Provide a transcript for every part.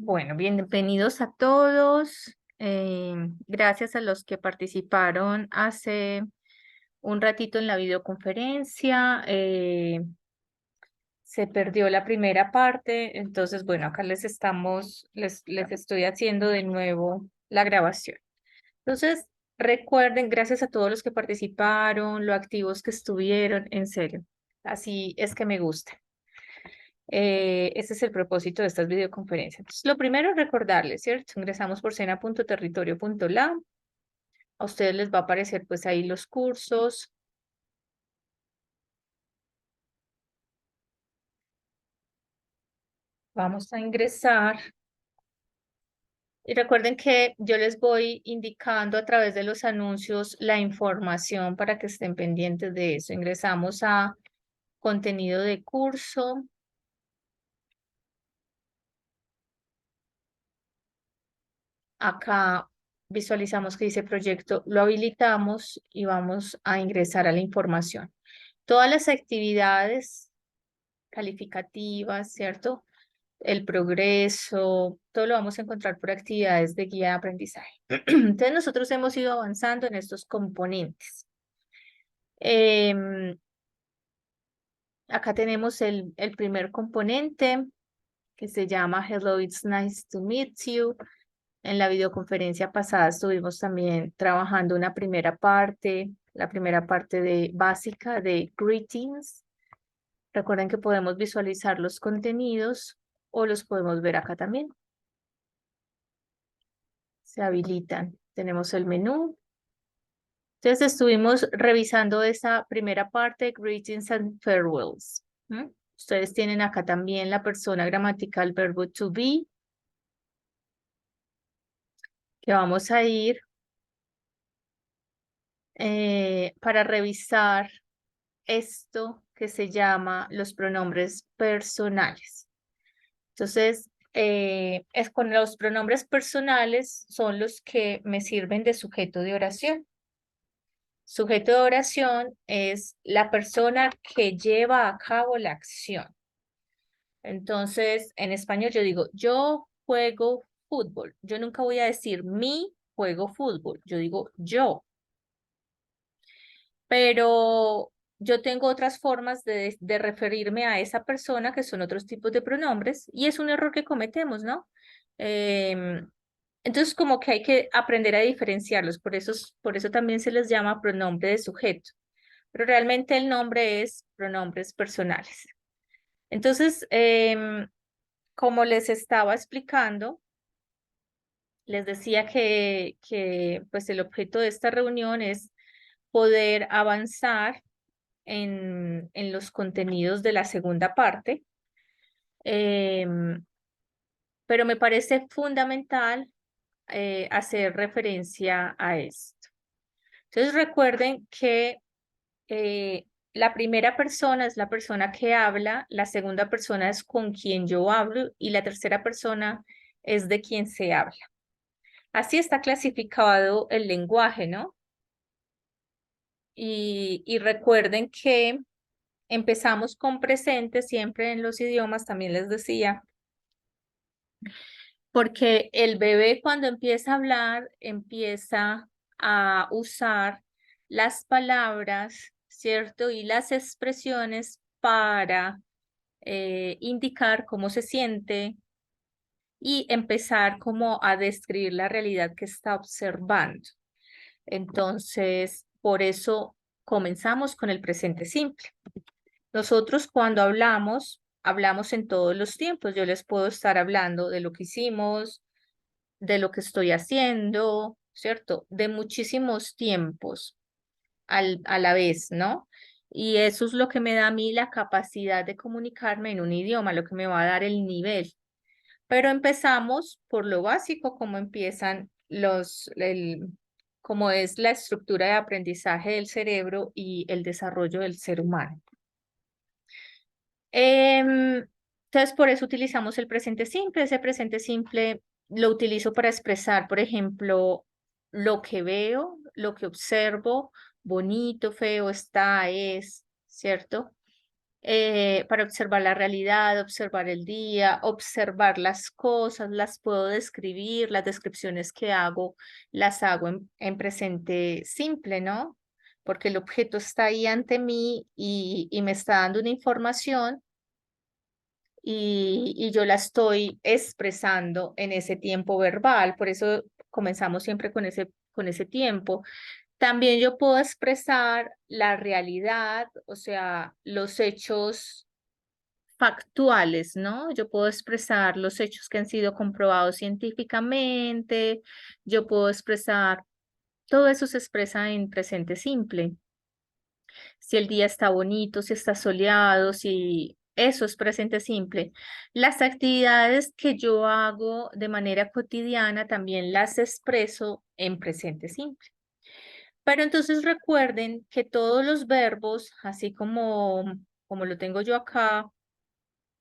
Bueno, bienvenidos a todos. Gracias a los que participaron hace un ratito en la videoconferencia. Se perdió la primera parte, entonces, bueno, acá les estoy haciendo de nuevo la grabación. Entonces, recuerden, gracias a todos los que participaron, lo activos que estuvieron, en serio. Así es que me gusta. Ese es el propósito de estas videoconferencias. Entonces, lo primero es recordarles, ¿cierto? Ingresamos por sena.territorio.la. A ustedes les va a aparecer pues ahí los cursos. Vamos a ingresar. Y recuerden que yo les voy indicando a través de los anuncios la información para que estén pendientes de eso. Ingresamos a contenido de curso. Acá visualizamos que dice proyecto, lo habilitamos y vamos a ingresar a la información. Todas las actividades calificativas, ¿cierto? El progreso, todo lo vamos a encontrar por actividades de guía de aprendizaje. Entonces nosotros hemos ido avanzando en estos componentes. Em, Acá tenemos el primer componente que se llama Hello, it's nice to meet you. En la videoconferencia pasada estuvimos también trabajando una primera parte, la primera parte de básica de greetings. Recuerden que podemos visualizar los contenidos o los podemos ver acá también. Se habilitan. Tenemos el menú. Entonces estuvimos revisando esa primera parte, greetings and farewells. Ustedes tienen acá también la persona gramatical verbo to be, que vamos a ir para revisar esto que se llama los pronombres personales. Entonces, es con los pronombres personales son los que me sirven de sujeto de oración. Sujeto de oración es la persona que lleva a cabo la acción. Entonces, en español yo digo, yo juego fútbol. Yo nunca voy a decir mi juego fútbol. Yo digo yo. Pero yo tengo otras formas de referirme a esa persona que son otros tipos de pronombres y es un error que cometemos, ¿no? Entonces, como que hay que aprender a diferenciarlos, por eso también se les llama pronombre de sujeto, pero realmente el nombre es pronombres personales. Entonces, como les estaba explicando, les decía que pues el objeto de esta reunión es poder avanzar en los contenidos de la segunda parte, pero me parece fundamental hacer referencia a esto. Entonces recuerden que la primera persona es la persona que habla, la segunda persona es con quien yo hablo y la tercera persona es de quien se habla. Así está clasificado el lenguaje, ¿no? Y recuerden que empezamos con presente siempre en los idiomas, también les decía, porque el bebé cuando empieza a hablar, empieza a usar las palabras, ¿cierto? Y las expresiones para indicar cómo se siente y empezar como a describir la realidad que está observando. Entonces, por eso comenzamos con el presente simple. Nosotros cuando hablamos, hablamos en todos los tiempos. Yo les puedo estar hablando de lo que hicimos, de lo que estoy haciendo, ¿cierto? De muchísimos tiempos a la vez, ¿no? Y eso es lo que me da a mí la capacidad de comunicarme en un idioma, lo que me va a dar el nivel. Pero empezamos por lo básico, como empiezan como es la estructura de aprendizaje del cerebro y el desarrollo del ser humano. Entonces, por eso utilizamos el presente simple. Ese presente simple lo utilizo para expresar, por ejemplo, lo que veo, lo que observo, bonito, feo, está, es, ¿cierto? para observar la realidad, observar el día, observar las cosas, las puedo describir, las descripciones que hago, las hago en presente simple, ¿no? Porque el objeto está ahí ante mí y me está dando una información y yo la estoy expresando en ese tiempo verbal. Por eso comenzamos siempre con ese tiempo. También yo puedo expresar la realidad, o sea, los hechos factuales, ¿no? Yo puedo expresar los hechos que han sido comprobados científicamente, yo puedo expresar, todo eso se expresa en presente simple. Si el día está bonito, si está soleado, si eso es presente simple. Las actividades que yo hago de manera cotidiana también las expreso en presente simple. Pero entonces recuerden que todos los verbos, así como lo tengo yo acá,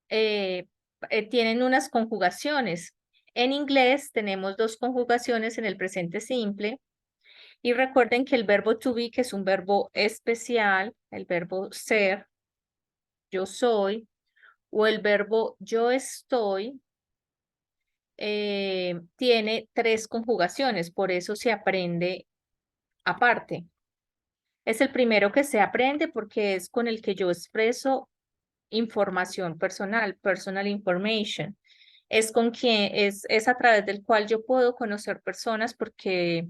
tienen unas conjugaciones. En inglés tenemos dos conjugaciones en el presente simple. Y recuerden que el verbo to be, que es un verbo especial, el verbo ser, yo soy, o el verbo yo estoy, tiene tres conjugaciones, por eso se aprende aparte. Es el primero que se aprende porque es con el que yo expreso información personal, personal information. Es con quien, es a través del cual yo puedo conocer personas porque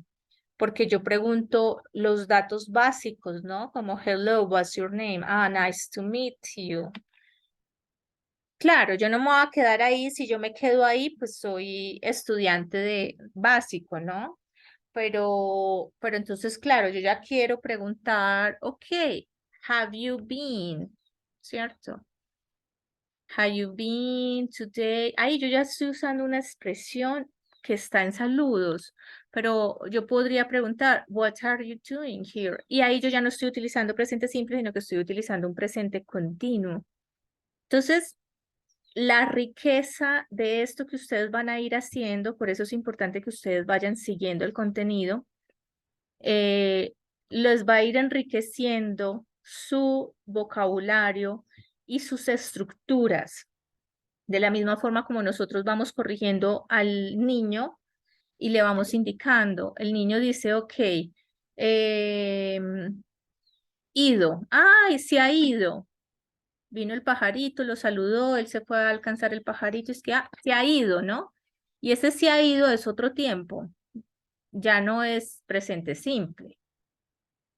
yo pregunto los datos básicos, ¿no? Como hello, what's your name? Ah, nice to meet you. Claro, yo no me voy a quedar ahí, si yo me quedo ahí, pues soy estudiante de básico, ¿no? Pero entonces, claro, yo ya quiero preguntar, ok, have you been? ¿Cierto? Have you been today? Ahí yo ya estoy usando una expresión que está en saludos, pero yo podría preguntar, what are you doing here? Y ahí yo ya no estoy utilizando presente simple, sino que estoy utilizando un presente continuo. Entonces, la riqueza de esto que ustedes van a ir haciendo, por eso es importante que ustedes vayan siguiendo el contenido, les va a ir enriqueciendo su vocabulario y sus estructuras. De la misma forma como nosotros vamos corrigiendo al niño y le vamos indicando, el niño dice, ok, ido, ay, se ha ido. Vino el pajarito, lo saludó, él se fue a alcanzar el pajarito, es que se ha ido, ¿no? Y ese se ha ido es otro tiempo, ya no es presente simple.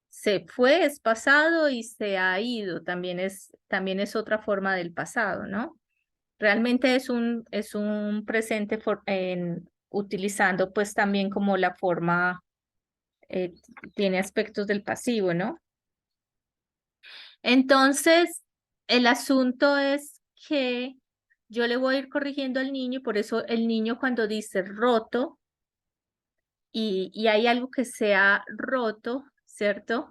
Se fue es pasado y se ha ido, también es otra forma del pasado, ¿no? Realmente es un presente utilizando pues también como la forma, eh, tiene aspectos del pasivo, ¿no? Entonces, el asunto es que yo le voy a ir corrigiendo al niño y por eso el niño cuando dice roto y hay algo que sea roto, ¿cierto?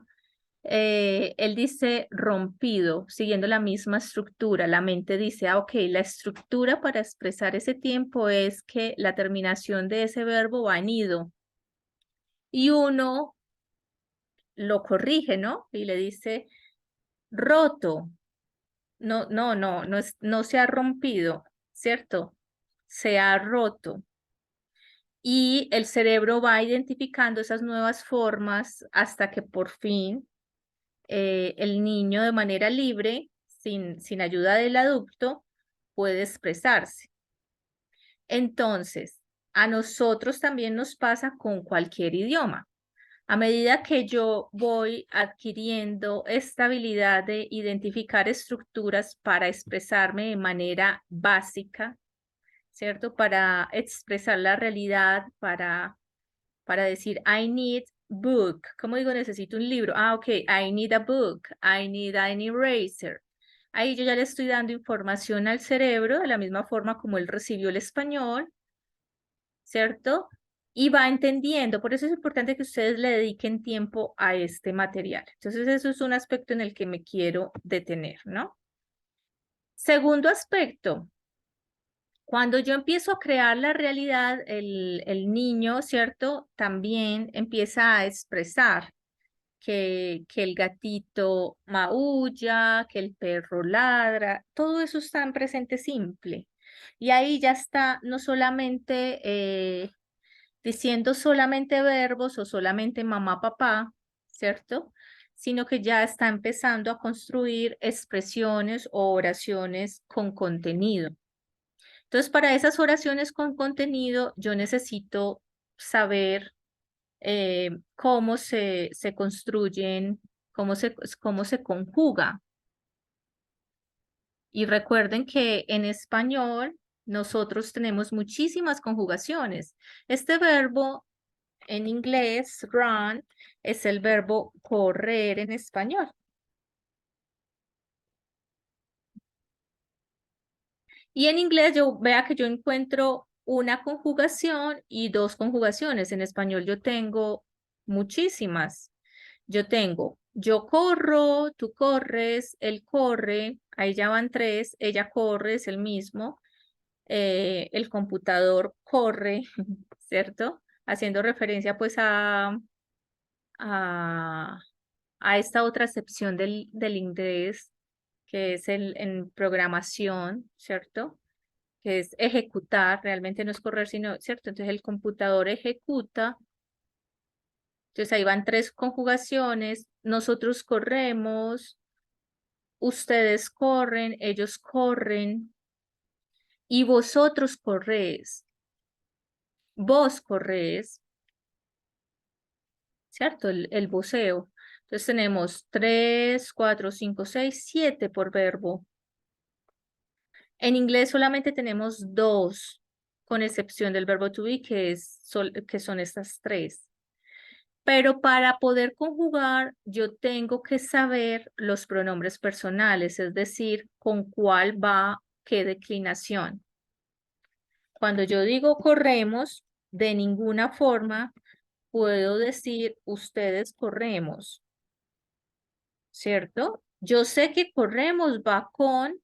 Él dice rompido, siguiendo la misma estructura. La mente dice, ah, ok, la estructura para expresar ese tiempo es que la terminación de ese verbo va en ido. Y uno lo corrige, ¿no? Y le dice roto. No se ha rompido, ¿cierto? Se ha roto. Y el cerebro va identificando esas nuevas formas hasta que por fin el niño de manera libre, sin ayuda del adulto, puede expresarse. Entonces, a nosotros también nos pasa con cualquier idioma. A medida que yo voy adquiriendo esta habilidad de identificar estructuras para expresarme de manera básica, ¿cierto? Para expresar la realidad, para decir, I need book. ¿Cómo digo? Necesito un libro. Ah, ok. I need a book. I need an eraser. Ahí yo ya le estoy dando información al cerebro de la misma forma como él recibió el español, ¿cierto? Y va entendiendo. Por eso es importante que ustedes le dediquen tiempo a este material. Entonces, eso es un aspecto en el que me quiero detener, ¿no? Segundo aspecto, cuando yo empiezo a crear la realidad, el niño, ¿cierto? También empieza a expresar. que el gatito maulla, que el perro ladra, todo eso está en presente simple. Y ahí ya está no solamente diciendo solamente verbos o solamente mamá, papá, ¿cierto? Sino que ya está empezando a construir expresiones o oraciones con contenido. Entonces, para esas oraciones con contenido, yo necesito saber cómo se construyen, cómo se conjuga. Y recuerden que en español nosotros tenemos muchísimas conjugaciones. Este verbo en inglés, run, es el verbo correr en español. Y en inglés vea que yo encuentro una conjugación y dos conjugaciones. En español yo tengo muchísimas. Yo tengo, yo corro, tú corres, él corre, ahí ya van tres, ella corre, es el mismo, el computador corre, ¿cierto? Haciendo referencia pues a, a esta otra acepción del inglés, que es en programación, ¿cierto? Que es ejecutar, realmente no es correr, sino, ¿cierto? Entonces el computador ejecuta. Entonces ahí van tres conjugaciones. Nosotros corremos, ustedes corren, ellos corren y vosotros corréis. Vos corréis, ¿cierto? El voceo. Entonces tenemos 3, 4, 5, 6, 7 por verbo. En inglés solamente tenemos dos, con excepción del verbo to be, que son estas tres. Pero para poder conjugar, yo tengo que saber los pronombres personales, es decir, con cuál va qué declinación. Cuando yo digo corremos, de ninguna forma puedo decir ustedes corremos, ¿cierto? Yo sé que corremos va con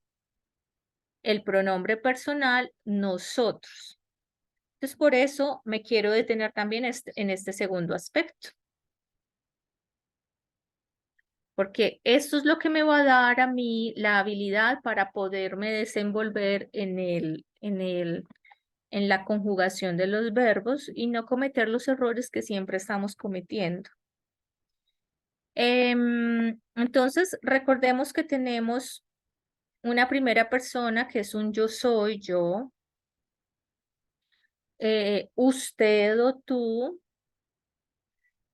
el pronombre personal nosotros. Entonces, por eso me quiero detener también en este segundo aspecto. Porque esto es lo que me va a dar a mí la habilidad para poderme desenvolver en la conjugación de los verbos y no cometer los errores que siempre estamos cometiendo. Entonces, recordemos que tenemos una primera persona que es un yo soy, yo, usted o tú,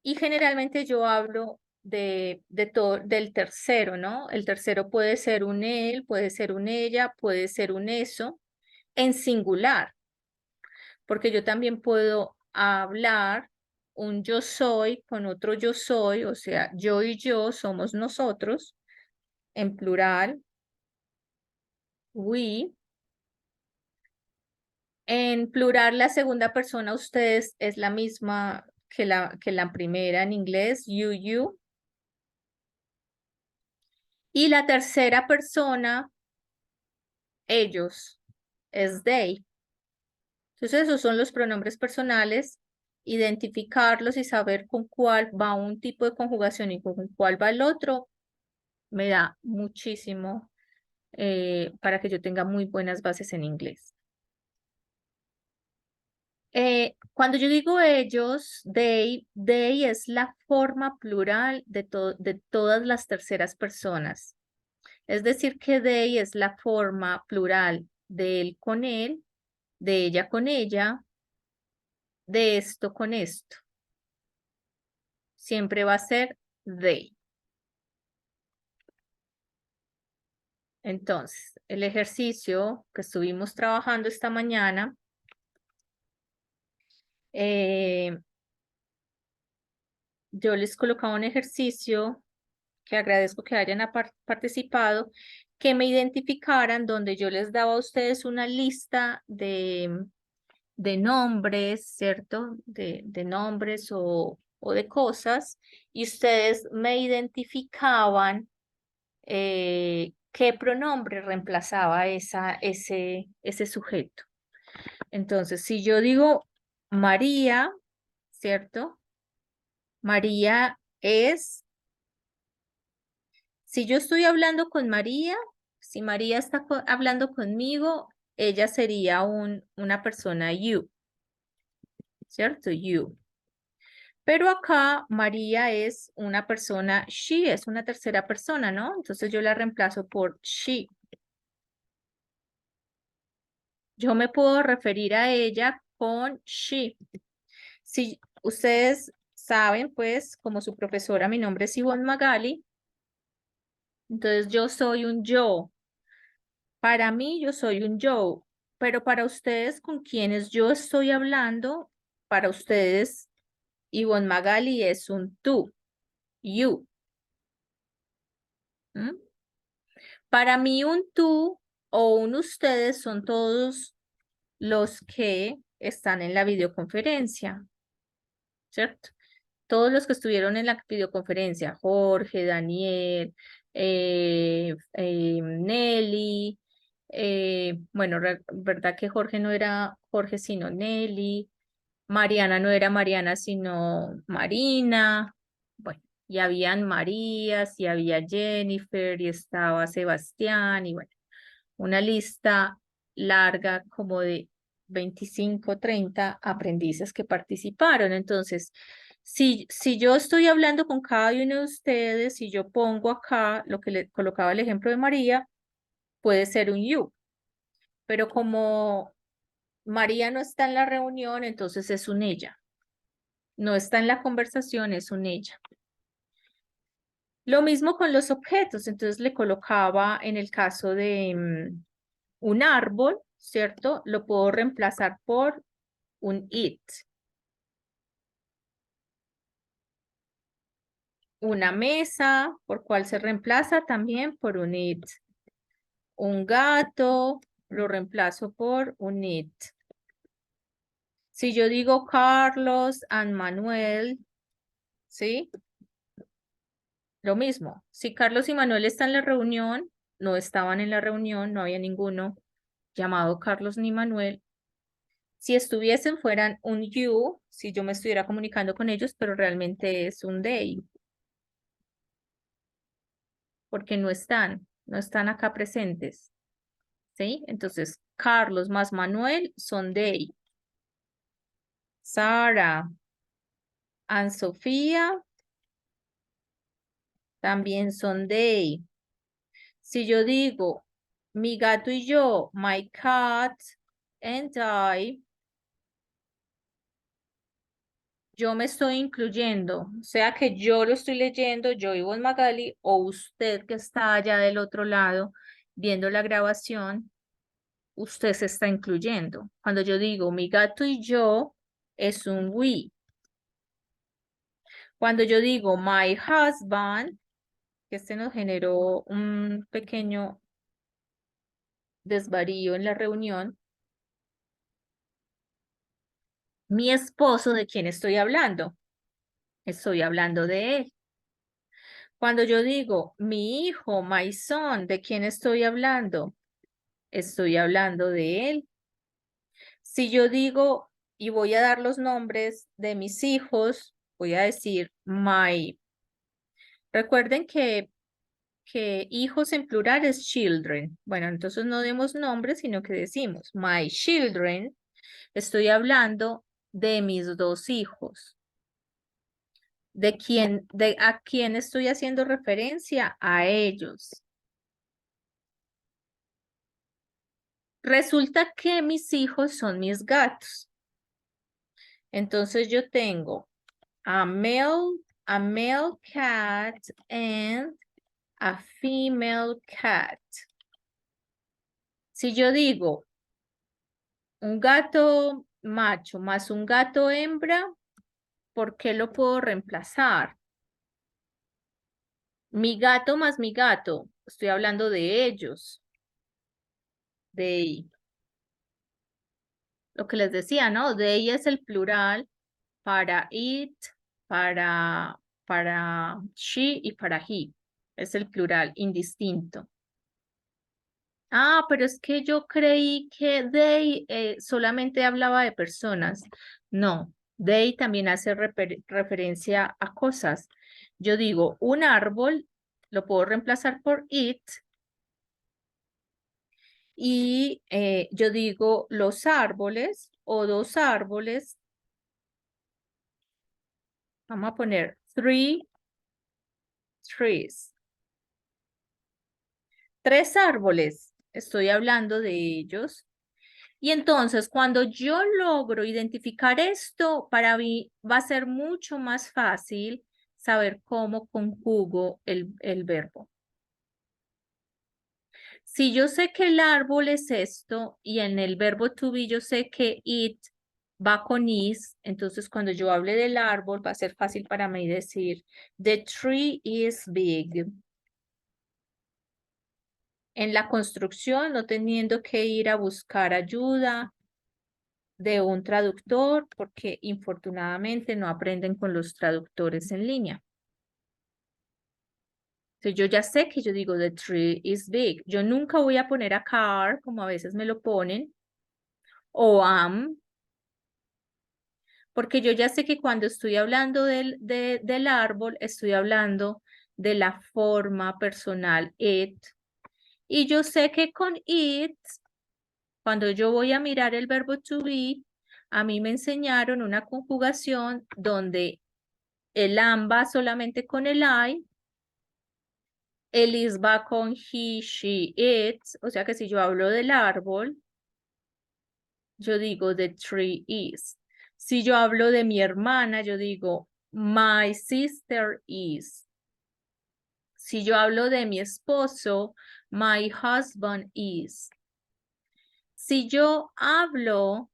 y generalmente yo hablo del tercero, ¿no? El tercero puede ser un él, puede ser un ella, puede ser un eso, en singular, porque yo también puedo hablar un yo soy con otro yo soy, o sea, yo y yo somos nosotros, en plural, we. En plural, la segunda persona, ustedes, es la misma que la primera en inglés, you. Y la tercera persona, ellos, es they. Entonces, esos son los pronombres personales, identificarlos y saber con cuál va un tipo de conjugación y con cuál va el otro, me da muchísimo para que yo tenga muy buenas bases en inglés. Cuando yo digo ellos, they es la forma plural de todas las terceras personas. Es decir, que they es la forma plural de él con él, de ella con ella, de esto con esto. Siempre va a ser they. Entonces, el ejercicio que estuvimos trabajando esta mañana, yo les colocaba un ejercicio que agradezco que hayan participado, que me identificaran donde yo les daba a ustedes una lista de nombres, ¿cierto? De nombres o de cosas, y ustedes me identificaban qué pronombre reemplazaba ese sujeto. Entonces, si yo digo María, ¿cierto? María es Si yo estoy hablando con María, si María está hablando conmigo, ella sería una persona you, ¿cierto? You. Pero acá María es una persona she, es una tercera persona, ¿no? Entonces yo la reemplazo por she. Yo me puedo referir a ella con she. Si ustedes saben, pues, como su profesora, mi nombre es Ivonne Magali, entonces yo soy un yo. Para mí, yo soy un yo, pero para ustedes con quienes yo estoy hablando, para ustedes, Ivonne Magali es un tú, you. ¿Mm? Para mí, un tú o un ustedes son todos los que están en la videoconferencia, ¿cierto? Todos los que estuvieron en la videoconferencia, Jorge, Daniel, Nelly, bueno, verdad que Jorge no era Jorge, sino Nelly, Mariana no era Mariana, sino Marina, bueno, y habían Marías, y había Jennifer, y estaba Sebastián, y bueno, una lista larga como de 25, 30 aprendices que participaron. Entonces, si yo estoy hablando con cada uno de ustedes y yo pongo acá lo que le colocaba el ejemplo de María, puede ser un you. Pero como María no está en la reunión, entonces es un ella. No está en la conversación, es un ella. Lo mismo con los objetos, entonces le colocaba en el caso de un árbol, ¿cierto? Lo puedo reemplazar por un it. Una mesa, ¿por cuál se reemplaza? También por un it. Un gato, lo reemplazo por un it. Si yo digo Carlos and Manuel, ¿sí? Lo mismo. Si Carlos y Manuel están en la reunión, no estaban en la reunión, no había ninguno llamado Carlos ni Manuel. Si estuviesen, fueran un you, si yo me estuviera comunicando con ellos, pero realmente es un they, porque no están acá presentes, ¿sí? Entonces, Carlos más Manuel son they. Sara and Sofía también son they. Si yo digo, mi gato y yo, my cat and I, yo me estoy incluyendo, o sea que yo lo estoy leyendo, yo Ivonne Magali, o usted que está allá del otro lado viendo la grabación, usted se está incluyendo. Cuando yo digo mi gato y yo, es un we. Cuando yo digo my husband, que este nos generó un pequeño desvarío en la reunión, mi esposo, ¿de quién estoy hablando? Estoy hablando de él. Cuando yo digo mi hijo, my son, ¿de quién estoy hablando? Estoy hablando de él. Si yo digo y voy a dar los nombres de mis hijos, voy a decir my. Recuerden que hijos en plural es children. Bueno, entonces no demos nombres, sino que decimos my children. Estoy hablando de mis dos hijos. ¿A quién estoy haciendo referencia? A ellos. Resulta que mis hijos son mis gatos. Entonces yo tengo a male cat and a female cat. Si yo digo un gato macho más un gato hembra, ¿por qué lo puedo reemplazar? Mi gato más mi gato, estoy hablando de ellos, de lo que les decía, ¿no? De ella es el plural para it, para she y para he. Es el plural indistinto. Ah, pero es que yo creí que they solamente hablaba de personas. No, they también hace referencia a cosas. Yo digo, un árbol lo puedo reemplazar por it. Y yo digo los árboles o dos árboles. Vamos a poner 3 trees. 3 árboles. Estoy hablando de ellos. Y entonces, cuando yo logro identificar esto, para mí va a ser mucho más fácil saber cómo conjugo el verbo. Si yo sé que el árbol es esto y en el verbo to be yo sé que it va con is, entonces cuando yo hable del árbol va a ser fácil para mí decir the tree is big. En la construcción, no teniendo que ir a buscar ayuda de un traductor, porque infortunadamente no aprenden con los traductores en línea. Entonces yo ya sé que yo digo the tree is big. Yo nunca voy a poner a car, como a veces me lo ponen, o am, porque yo ya sé que cuando estoy hablando del árbol, estoy hablando de la forma personal it. Y yo sé que con it, cuando yo voy a mirar el verbo to be, a mí me enseñaron una conjugación donde el am va solamente con el I, el is va con he, she, it, o sea que si yo hablo del árbol, yo digo the tree is. Si yo hablo de mi hermana, yo digo my sister is. Si yo hablo de mi esposo, my husband is. Si yo hablo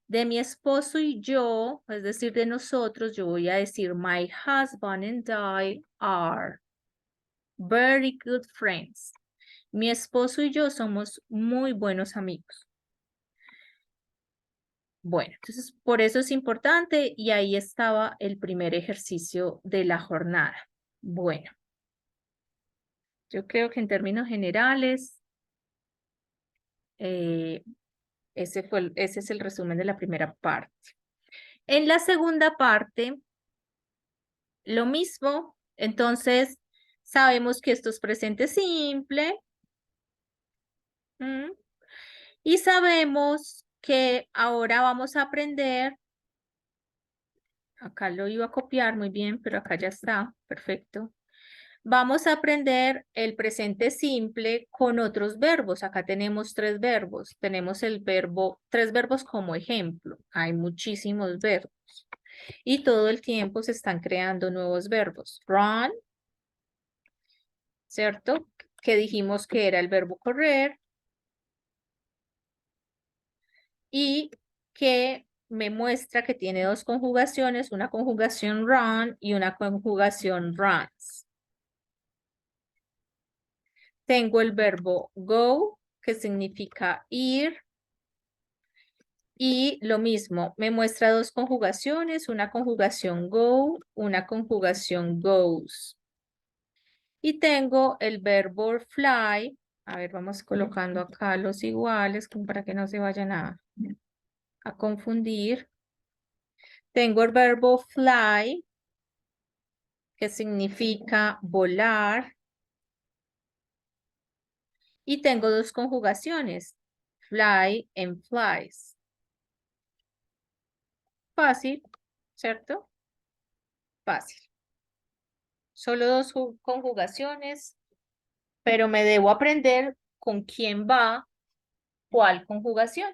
de mi esposo y yo, es decir, de nosotros, yo voy a decir my husband and I are very good friends. Mi esposo y yo somos muy buenos amigos. Bueno, entonces por eso es importante y ahí estaba el primer ejercicio de la jornada. Bueno, yo creo que en términos generales, ese es el resumen de la primera parte. En la segunda parte, lo mismo. Entonces, sabemos que esto es presente simple. Y sabemos que ahora vamos a aprender. Acá lo iba a copiar muy bien, pero acá ya está. Perfecto. Vamos a aprender el presente simple con otros verbos. Acá tenemos 3 verbos. Tenemos el verbo, 3 verbos como ejemplo. Hay muchísimos verbos. Y todo el tiempo se están creando nuevos verbos. Run, ¿cierto? Que dijimos que era el verbo correr. Y que me muestra que tiene 2 conjugaciones, una conjugación run y una conjugación runs. Tengo el verbo go, que significa ir. Y lo mismo, me muestra 2 conjugaciones, una conjugación go, una conjugación goes. Y tengo el verbo fly. A ver, vamos colocando acá los iguales como para que no se vayan a confundir. Tengo el verbo fly, que significa volar. Y tengo 2 conjugaciones, fly and flies. Fácil, ¿cierto? Fácil. Solo 2 conjugaciones, pero me debo aprender con quién va cuál conjugación.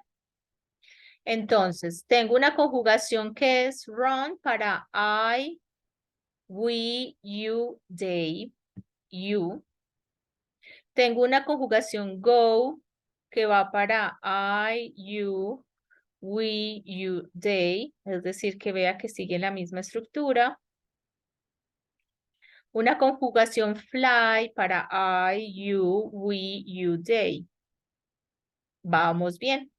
Entonces, tengo una conjugación que es run para I, we, you, they, you. Tengo una conjugación go que va para I, you, we, you, they, es decir, que vea que sigue la misma estructura. Una conjugación fly para I, you, we, you, they. Vamos bien.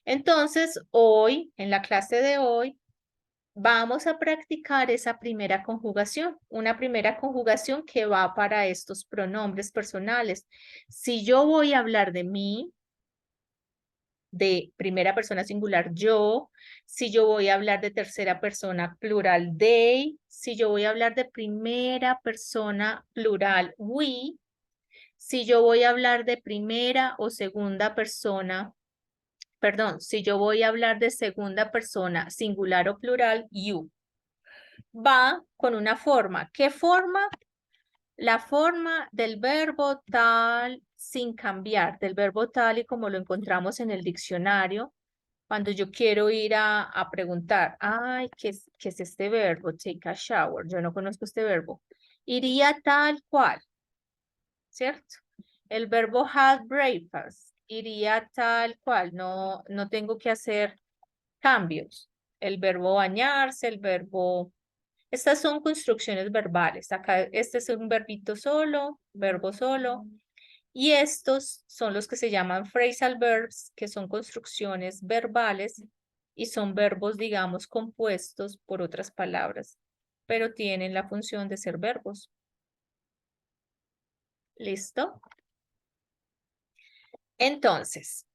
Entonces, hoy, en la clase de hoy, vamos a practicar esa primera conjugación, una primera conjugación que va para estos pronombres personales. Si yo voy a hablar de mí, de primera persona singular, yo, si yo voy a hablar de tercera persona plural, they, si yo voy a hablar de primera persona plural, we, si yo voy a hablar de primera o segunda persona, perdón, si yo voy a hablar de segunda persona singular o plural, you. Va con una forma. ¿Qué forma? La forma del verbo tal sin cambiar, del verbo tal y como lo encontramos en el diccionario, cuando yo quiero ir a preguntar, ay, qué es este verbo? Take a shower. Yo no conozco este verbo. Iría tal cual, ¿cierto? El verbo had breakfast iría tal cual. No tengo que hacer cambios. El verbo bañarse, el verbo... Estas son construcciones verbales. Acá este es un verbito solo, verbo solo. Y estos son los que se llaman phrasal verbs, que son construcciones verbales y son verbos, digamos, compuestos por otras palabras, pero tienen la función de ser verbos. ¿Listo? Entonces,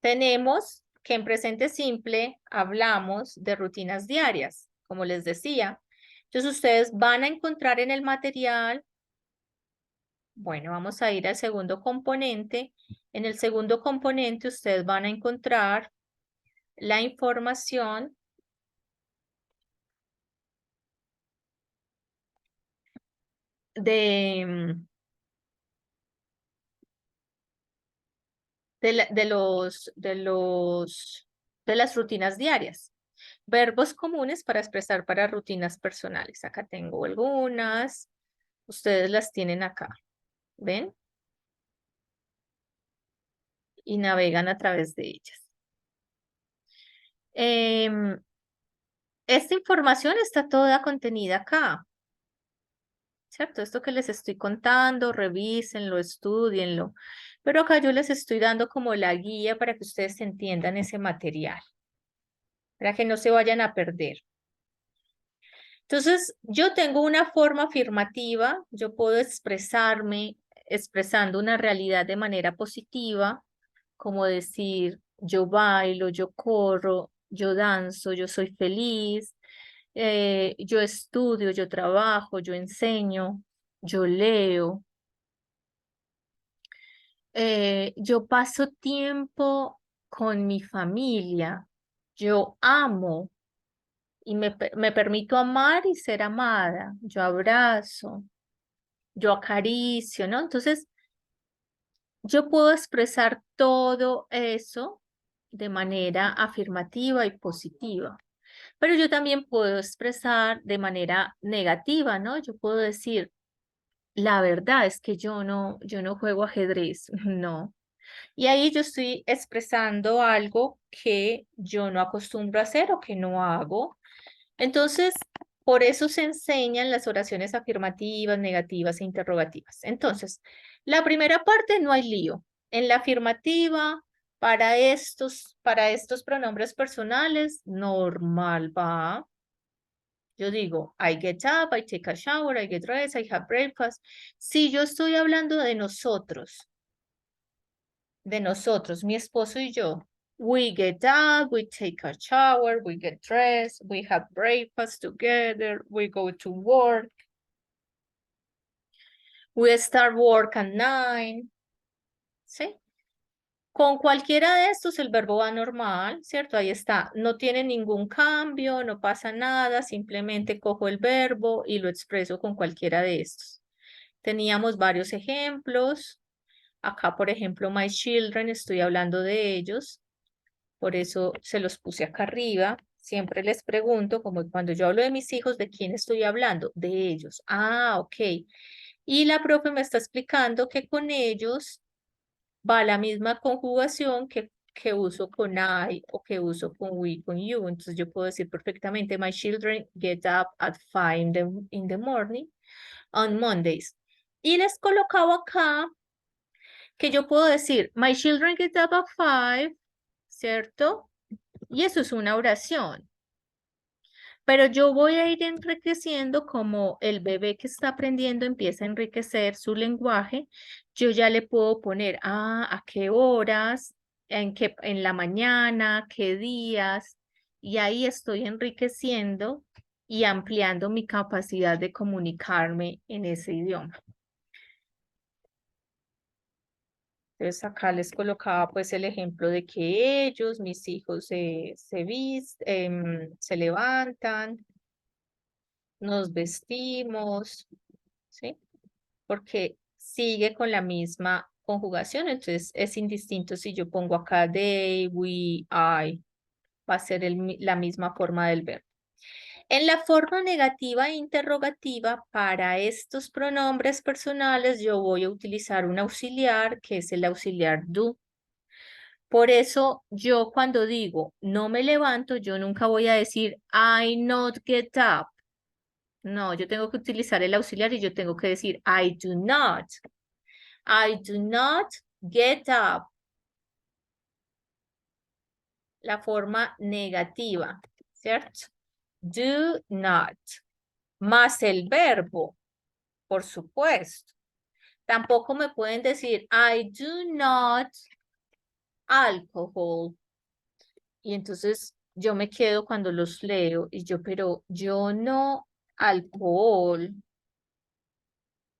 tenemos que en presente simple hablamos de rutinas diarias, como les decía. Entonces, ustedes van a encontrar en el material. Bueno, vamos a ir al segundo componente. En el segundo componente ustedes van a encontrar la información de, de las rutinas diarias. Verbos comunes para expresar para rutinas personales. Acá tengo algunas. Ustedes las tienen acá. ¿Ven? Y navegan a través de ellas. Esta información está toda contenida acá. ¿Cierto? Esto que les estoy contando, revísenlo, estudienlo. Pero acá yo les estoy dando como la guía para que ustedes entiendan ese material, para que no se vayan a perder. Entonces, yo tengo una forma afirmativa, yo puedo expresarme expresando una realidad de manera positiva, como decir, yo bailo, yo corro, yo danzo, yo soy feliz, yo estudio, yo trabajo, yo enseño, yo leo, yo paso tiempo con mi familia, yo amo y me permito amar y ser amada, yo abrazo, yo acaricio, ¿no? Entonces, yo puedo expresar todo eso de manera afirmativa y positiva, pero yo también puedo expresar de manera negativa, ¿no? Yo puedo decir, la verdad es que yo no juego ajedrez, no. Y ahí yo estoy expresando algo que yo no acostumbro a hacer o que no hago. Entonces, por eso se enseñan las oraciones afirmativas, negativas e interrogativas. Entonces, la primera parte no hay lío. En la afirmativa, para estos pronombres personales, normal va. Yo digo, I get up, I take a shower, I get dressed, I have breakfast. Si yo estoy hablando de nosotros, mi esposo y yo, we get up, we take a shower, we get dressed, we have breakfast together, we go to work, we start work at 9, ¿sí? Con cualquiera de estos el verbo va normal, ¿cierto? Ahí está, no tiene ningún cambio, no pasa nada, simplemente cojo el verbo y lo expreso con cualquiera de estos. Teníamos varios ejemplos. Acá, por ejemplo, my children, estoy hablando de ellos. Por eso se los puse acá arriba. Siempre les pregunto, como cuando yo hablo de mis hijos, ¿de quién estoy hablando? De ellos. Ah, ok. Y la profe me está explicando que con ellos va la misma conjugación que uso con I o que uso con we, con you. Entonces yo puedo decir perfectamente, my children get up at 5 in the morning on Mondays. Y les colocaba acá que yo puedo decir, my children get up at 5, ¿cierto? Y eso es una oración. Pero yo voy a ir enriqueciendo como el bebé que está aprendiendo empieza a enriquecer su lenguaje. yo ya le puedo poner, a qué horas, en la mañana, qué días, y ahí estoy enriqueciendo y ampliando mi capacidad de comunicarme en ese idioma. Entonces acá les colocaba pues el ejemplo de que ellos, mis hijos, se levantan, nos vestimos, ¿sí? Porque sigue con la misma conjugación, entonces es indistinto si yo pongo acá they, we, I, va a ser la misma forma del verbo. En la forma negativa e interrogativa, para estos pronombres personales, yo voy a utilizar un auxiliar, que es el auxiliar do. Por eso, yo cuando digo no me levanto, yo nunca voy a decir I not get up. No, yo tengo que utilizar el auxiliar y yo tengo que decir I do not. I do not get up. La forma negativa, ¿cierto? Do not. Más el verbo, por supuesto. Tampoco me pueden decir I do not alcohol. Y entonces yo me quedo cuando los leo y yo, pero yo no alcohol.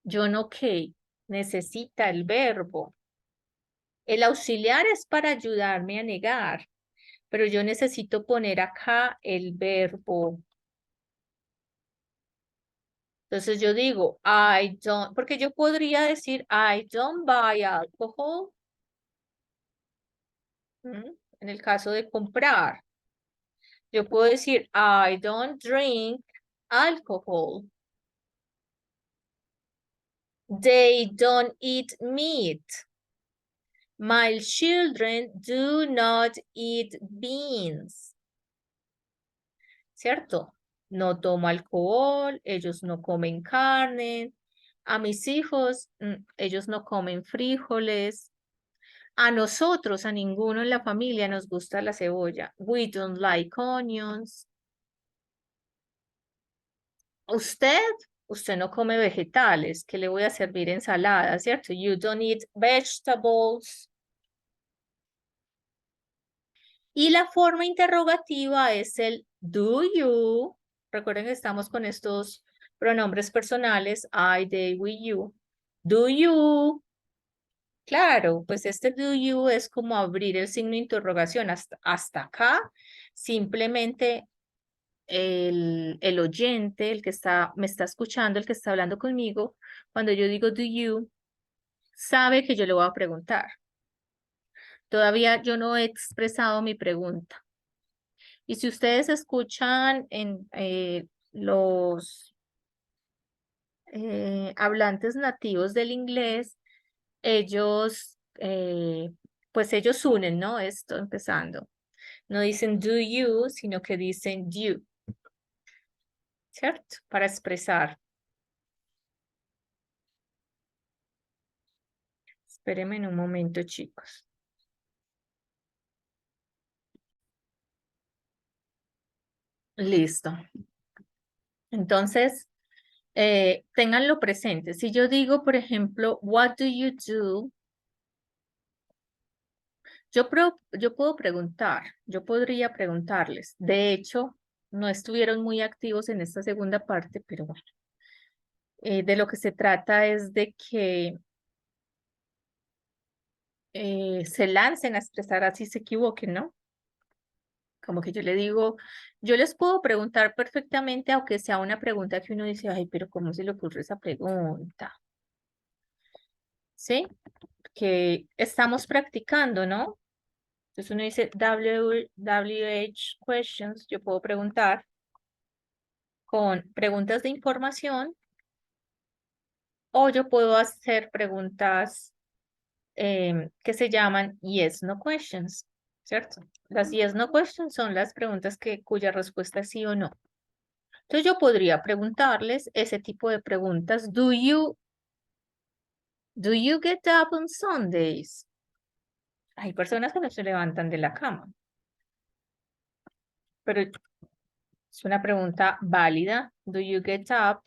Yo no qué. Necesita el verbo. El auxiliar es para ayudarme a negar, pero yo necesito poner acá el verbo. Entonces yo digo, I don't, porque yo podría decir, I don't buy alcohol. En el caso de comprar, yo puedo decir, I don't drink alcohol. They don't eat meat. My children do not eat beans. ¿Cierto? No tomo alcohol, ellos no comen carne. A mis hijos, ellos no comen frijoles. A nosotros, a ninguno en la familia nos gusta la cebolla. We don't like onions. Usted no come vegetales. ¿Qué le voy a servir ensalada, cierto? You don't eat vegetables. Y la forma interrogativa es el do you. Recuerden que estamos con estos pronombres personales, I, they, we, you. Do you. Claro, pues este do you es como abrir el signo de interrogación. Hasta acá, simplemente el oyente, el que me está escuchando, el que está hablando conmigo, cuando yo digo do you, sabe que yo le voy a preguntar. Todavía yo no he expresado mi pregunta. Y si ustedes escuchan en los hablantes nativos del inglés, ellos, pues ellos unen, ¿no? Esto empezando. No dicen do you, sino que dicen you, ¿cierto? Para expresar. Espérenme en un momento, chicos. Listo. Entonces, ténganlo presente. Si yo digo, por ejemplo, what do you do? Yo puedo preguntar, yo podría preguntarles. De hecho, no estuvieron muy activos en esta segunda parte, pero bueno. De lo que se trata es de que se lancen a expresar así se equivoquen, ¿no? Como que yo le digo, yo les puedo preguntar perfectamente, aunque sea una pregunta que uno dice, ay, pero ¿cómo se le ocurre esa pregunta? ¿Sí? Que estamos practicando, ¿no? Entonces uno dice WH questions, yo puedo preguntar con preguntas de información o yo puedo hacer preguntas que se llaman yes, no questions, ¿cierto? Las yes, no questions son las preguntas cuya respuesta es sí o no. Entonces yo podría preguntarles ese tipo de preguntas. Do you get up on Sundays? Hay personas que no se levantan de la cama, pero es una pregunta válida. Do you get up?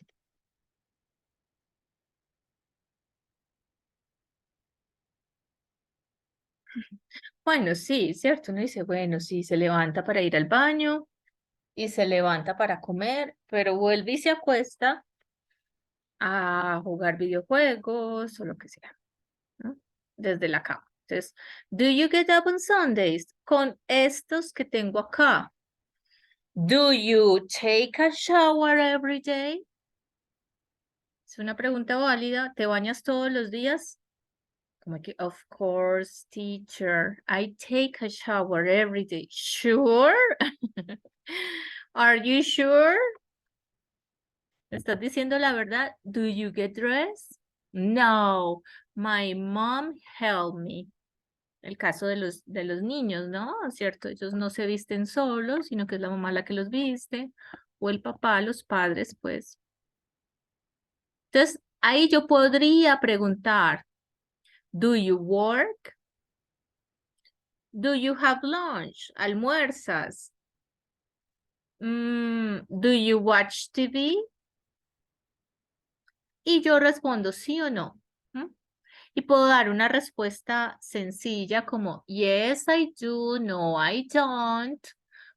Bueno, sí, cierto. Uno dice, bueno, sí, se levanta para ir al baño y se levanta para comer, pero vuelve y se acuesta a jugar videojuegos o lo que sea, ¿no? Desde la cama. Entonces, do you get up on Sundays? Con estos que tengo acá. Do you take a shower every day? Es una pregunta válida. ¿Te bañas todos los días? Como que, of course, teacher, I take a shower every day. Sure? Are you sure? ¿Estás diciendo la verdad? Do you get dressed? No, my mom helped me. El caso de los niños, ¿no? ¿Cierto? Ellos no se visten solos, sino que es la mamá la que los viste, o el papá, los padres, pues. Entonces, ahí yo podría preguntar, do you work? Do you have lunch? ¿Almuerzas? Do you watch TV? Y yo respondo sí o no. ¿M? Y puedo dar una respuesta sencilla como yes, I do, no, I don't.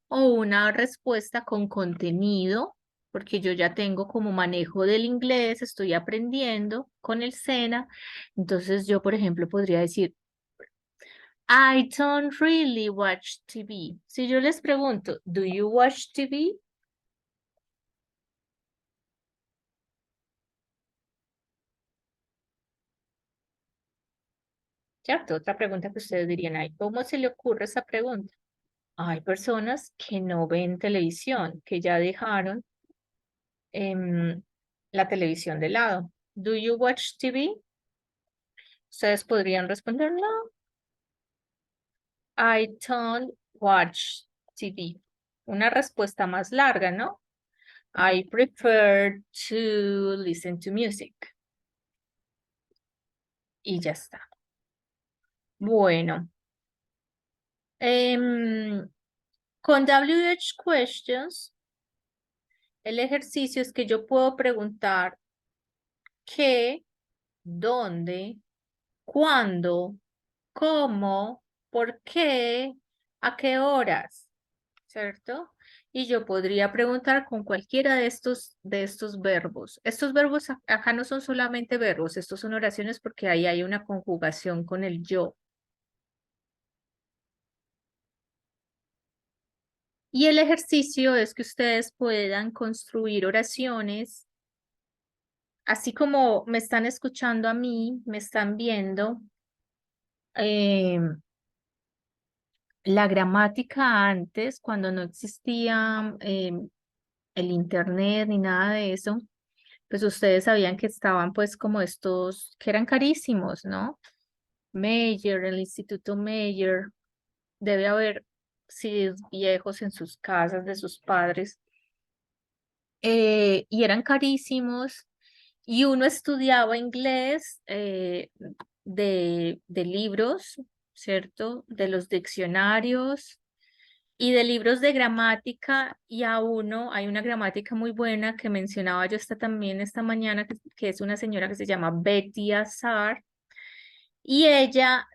O una respuesta con contenido, porque yo ya tengo como manejo del inglés, estoy aprendiendo con el SENA. Entonces yo, por ejemplo, podría decir, I don't really watch TV. Si yo les pregunto, do you watch TV? ¿Cierto? Otra pregunta que ustedes dirían, ay, ¿cómo se le ocurre esa pregunta? Hay personas que no ven televisión, que ya dejaron la televisión de lado. ¿Do you watch TV? Ustedes podrían responder, no, I don't watch TV. Una respuesta más larga, ¿no? I prefer to listen to music. Y ya está. Bueno, con WH questions, el ejercicio es que yo puedo preguntar qué, dónde, cuándo, cómo, por qué, a qué horas, ¿cierto? Y yo podría preguntar con cualquiera de estos verbos. Estos verbos acá no son solamente verbos, estos son oraciones porque ahí hay una conjugación con el yo. Y el ejercicio es que ustedes puedan construir oraciones, así como me están escuchando a mí, me están viendo. La gramática antes, cuando no existía el internet ni nada de eso, pues ustedes sabían que estaban pues como estos que eran carísimos, ¿no? Mayer, el Instituto Mayer, debe haber CDs viejos en sus casas de sus padres, y eran carísimos y uno estudiaba inglés de libros, ¿cierto? De los diccionarios y de libros de gramática, y a uno hay una gramática muy buena que mencionaba yo también esta mañana, que es una señora que se llama Betty Azar, y ella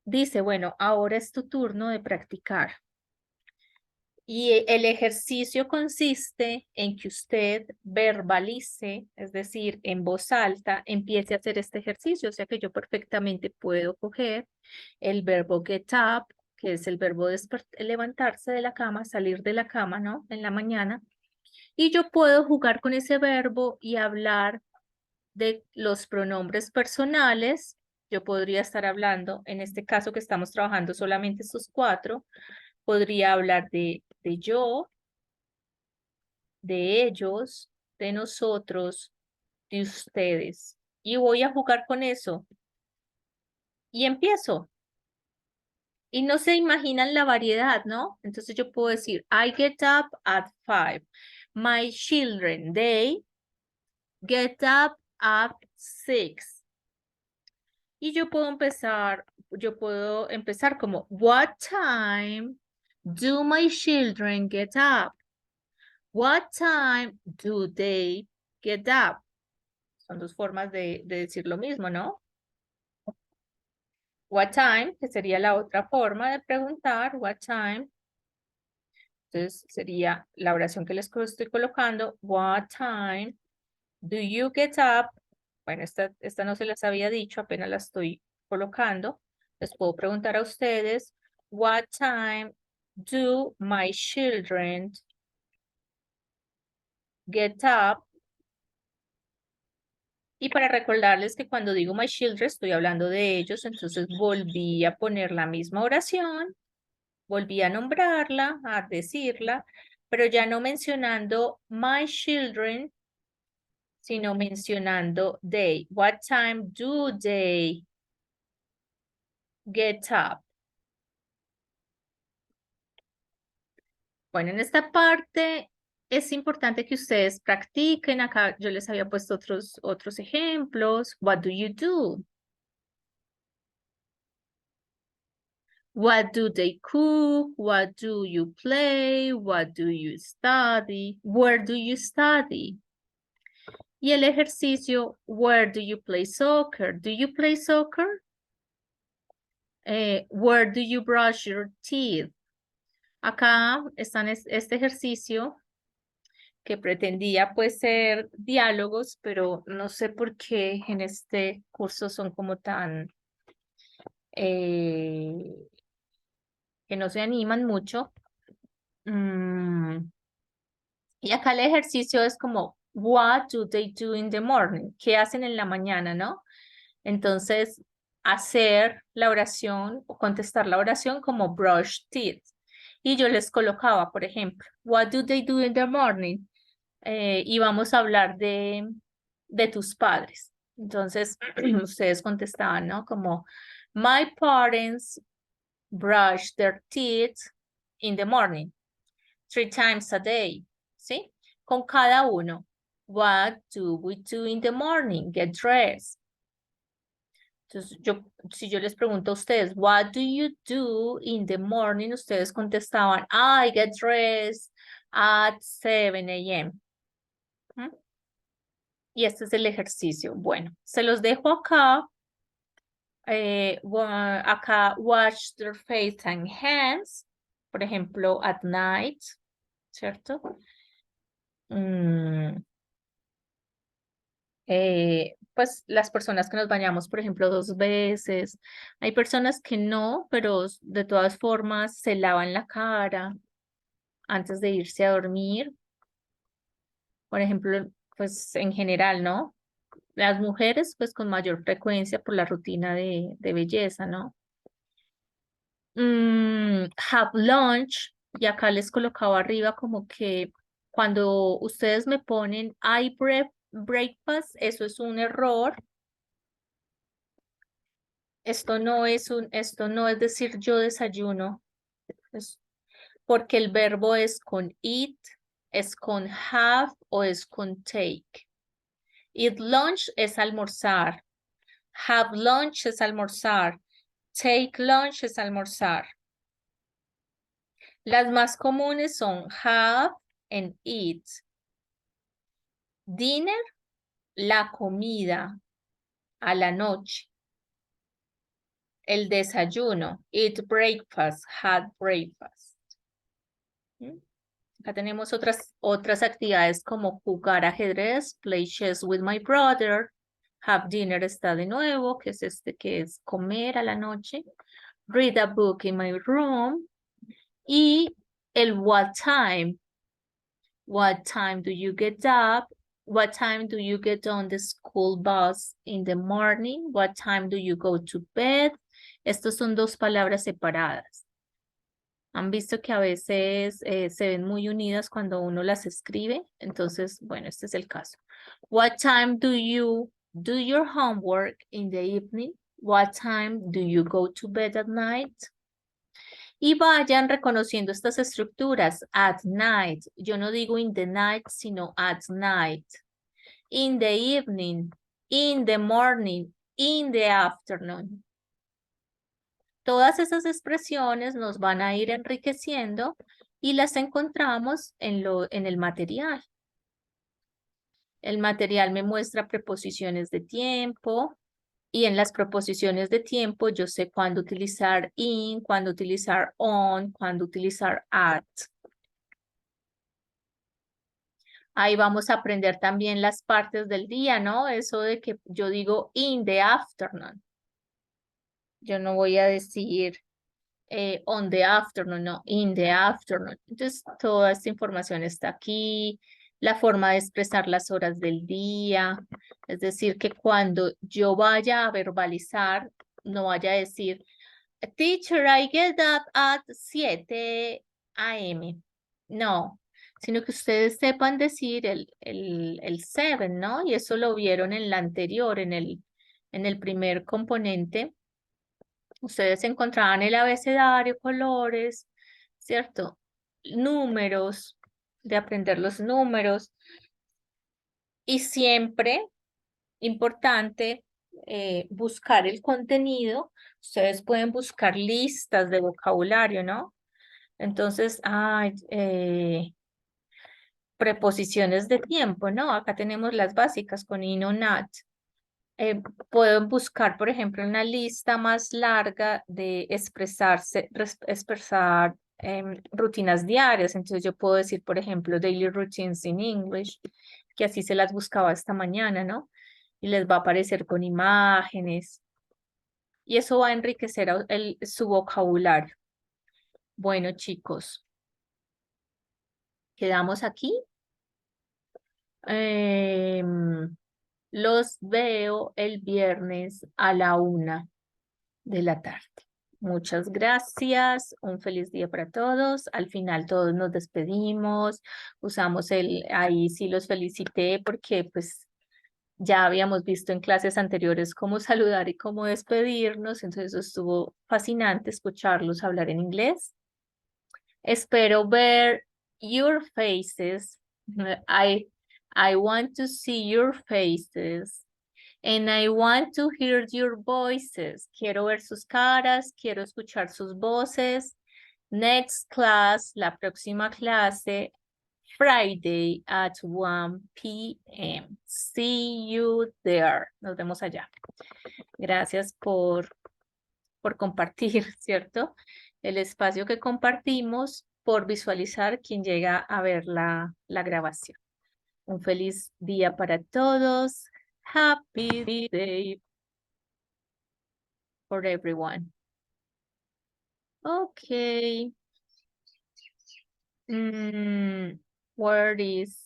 dice, bueno, ahora es tu turno de practicar. Y el ejercicio consiste en que usted verbalice, es decir, en voz alta, empiece a hacer este ejercicio. O sea que yo perfectamente puedo coger el verbo get up, que es el verbo levantarse de la cama, salir de la cama, ¿no? En la mañana. Y yo puedo jugar con ese verbo y hablar de los pronombres personales. Yo podría estar hablando, en este caso que estamos trabajando solamente estos cuatro, podría hablar de yo, de ellos, de nosotros, de ustedes. Y voy a jugar con eso. Y empiezo. Y no se imaginan la variedad, ¿no? Entonces yo puedo decir, I get up at 5. My children, they get up at 6. Y yo puedo empezar como, what time do my children get up? What time do they get up? Son dos formas de decir lo mismo, ¿no? What time, que sería la otra forma de preguntar, what time. Entonces sería la oración que les estoy colocando, what time do you get up? Bueno, esta no se las había dicho, apenas la estoy colocando. Les puedo preguntar a ustedes, what time do my children get up? Y para recordarles que cuando digo my children estoy hablando de ellos, entonces volví a poner la misma oración, volví a nombrarla, a decirla, pero ya no mencionando my children, sino mencionando they. What time do they get up? Bueno, en esta parte es importante que ustedes practiquen. Acá yo les había puesto otros ejemplos. What do you do? What do they cook? What do you play? What do you study? Where do you study? Y el ejercicio, where do you play soccer? Do you play soccer? Where do you brush your teeth? Acá están este ejercicio que pretendía pues ser diálogos, pero no sé por qué en este curso son como tan, que no se animan mucho. Y acá el ejercicio es como, what do they do in the morning? ¿Qué hacen en la mañana, no? Entonces, hacer la oración o contestar la oración como brush teeth. Y yo les colocaba, por ejemplo, what do they do in the morning? Y vamos a hablar de tus padres. Entonces, ustedes contestaban, ¿no? Como, my parents brush their teeth in the morning, 3 times a day, ¿sí? Con cada uno. What do we do in the morning? Get dressed. Entonces, si yo les pregunto a ustedes, what do you do in the morning? Ustedes contestaban, I get dressed at 7 a.m. Y este es el ejercicio. Bueno, se los dejo acá. Acá, wash their face and hands. Por ejemplo, at night, ¿cierto? Pues las personas que nos bañamos, por ejemplo, 2 veces. Hay personas que no, pero de todas formas se lavan la cara antes de irse a dormir. Por ejemplo, pues en general, ¿no? Las mujeres, pues con mayor frecuencia por la rutina de belleza, ¿no? Have lunch, y acá les colocaba arriba como que cuando ustedes me ponen I breakfast, eso es un error. Esto no es decir yo desayuno, porque el verbo es con eat, es con have o es con take. Eat lunch es almorzar. Have lunch es almorzar. Take lunch es almorzar. Las más comunes son have and eat. Dinner, la comida a la noche. El desayuno, eat breakfast, had breakfast. Acá tenemos otras actividades como jugar ajedrez, play chess with my brother, have dinner está de nuevo, que es que es comer a la noche, read a book in my room, y el what time do you get up, what time do you get on the school bus in the morning, what time do you go to bed. Estos son 2 palabras separadas. Han visto que a veces se ven muy unidas cuando uno las escribe. Entonces, bueno, este es el caso. What time do you do your homework in the evening? What time do you go to bed at night? Y vayan reconociendo estas estructuras. At night. Yo no digo in the night, sino at night. In the evening. In the morning. In the afternoon. Todas esas expresiones nos van a ir enriqueciendo y las encontramos en el material. El material me muestra preposiciones de tiempo, Y en las proposiciones de tiempo yo sé cuándo utilizar in, cuándo utilizar on, cuándo utilizar at. Ahí vamos a aprender también las partes del día, ¿no? Eso de que yo digo in the afternoon. Yo no voy a decir on the afternoon, no, in the afternoon. Entonces, toda esta información está aquí, la forma de expresar las horas del día, es decir, que cuando yo vaya a verbalizar, no vaya a decir, Teacher, I get up at 7 a.m. No, sino que ustedes sepan decir el 7, ¿no? Y eso lo vieron en la anterior, en el primer componente. Ustedes encontraban el abecedario, colores, ¿cierto? Números, de aprender los números. Y siempre importante buscar el contenido. Ustedes pueden buscar listas de vocabulario, ¿no? Entonces, preposiciones de tiempo, ¿no? Acá tenemos las básicas con in o not. Pueden buscar, por ejemplo, una lista más larga de expresar rutinas diarias. Entonces yo puedo decir, por ejemplo, daily routines in English, que así se las buscaba esta mañana, ¿no? Y les va a aparecer con imágenes. Y eso va a enriquecer su vocabulario. Bueno, chicos, quedamos aquí. Em, los veo el viernes a la 1 de la tarde. Muchas gracias, un feliz día para todos. Al final todos nos despedimos, usamos ahí sí los felicité porque pues ya habíamos visto en clases anteriores cómo saludar y cómo despedirnos, entonces estuvo fascinante escucharlos hablar en inglés. Espero ver your faces. I, I want to see your faces. And I want to hear your voices. Quiero ver sus caras, quiero escuchar sus voces. Next class, la próxima clase, Friday at 1 p.m. See you there. Nos vemos allá. Gracias por compartir, ¿cierto? El espacio que compartimos, por visualizar quien llega a ver la grabación. Un feliz día para todos. Happy day for everyone. Okay. Where is